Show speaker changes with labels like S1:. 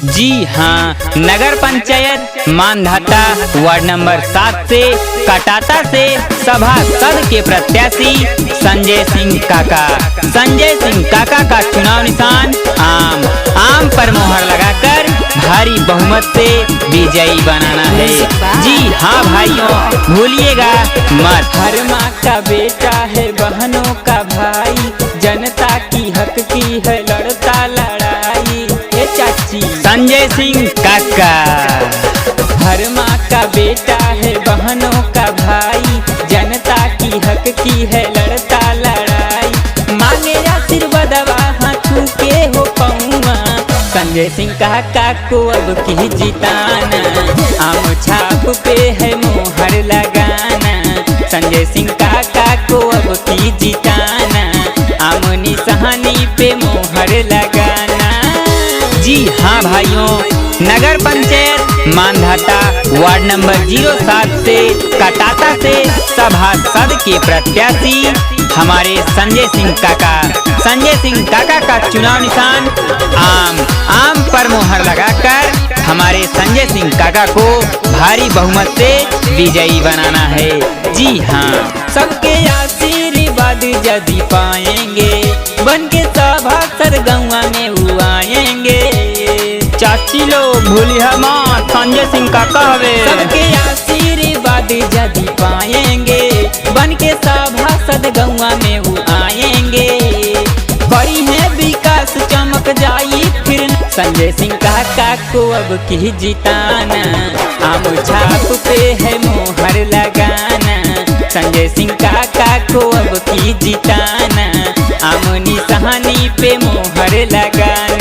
S1: जी हाँ, नगर पंचायत मानधाता वार्ड नंबर 7 से कटाता से सभासद के प्रत्याशी संजय सिंह काका। संजय सिंह काका का चुनाव निशान आम पर मोहर लगाकर भारी बहुमत से विजयी बनाना है। जी हाँ भाइयों, भूलिएगा मत।
S2: हर माँ का बेटा है, बहनों का भाई, जनता की हक की है लड़ता लड़ाई। ये चाची
S1: संजय सिंह काका।
S2: हर माँ का बेटा है, बहनों का भाई, जनता की हक की है लड़ता लड़ाई। मांगे आशीर्वाद हाथों के हो पौआ, संजय सिंह काका को अब की जिताना, आम छाप पे है मोहर लगाना। संजय सिंह काका को अब की जिताना, आम निशानी पे मोहर लगाना।
S1: जी हाँ भाइयों, नगर पंचायत मानधाता वार्ड नंबर 07 से कटाता से सभासद के प्रत्याशी हमारे संजय सिंह काका। संजय सिंह काका का चुनाव निशान आम पर मोहर लगाकर हमारे संजय सिंह काका को भारी बहुमत से विजयी बनाना है। जी हाँ,
S2: सबके आशीर्वाद यदि पाएंगे, बन के सभासद गौवा में वो आएंगे।
S1: चाची लोग भूलिया माँ, संजय सिंह काका हवे।
S2: सबके आशीर्वाद यदि पाएंगे, बन के सभासद गौवा में वो आएंगे। बड़ी है विकास चमक जाई फिर। संजय सिंह काका को अब की जिताना, आम छाप पे है मोहर लगाना। संजय सिंह काका को अब की जिताना, आम निशानी पे मोहर लगाना।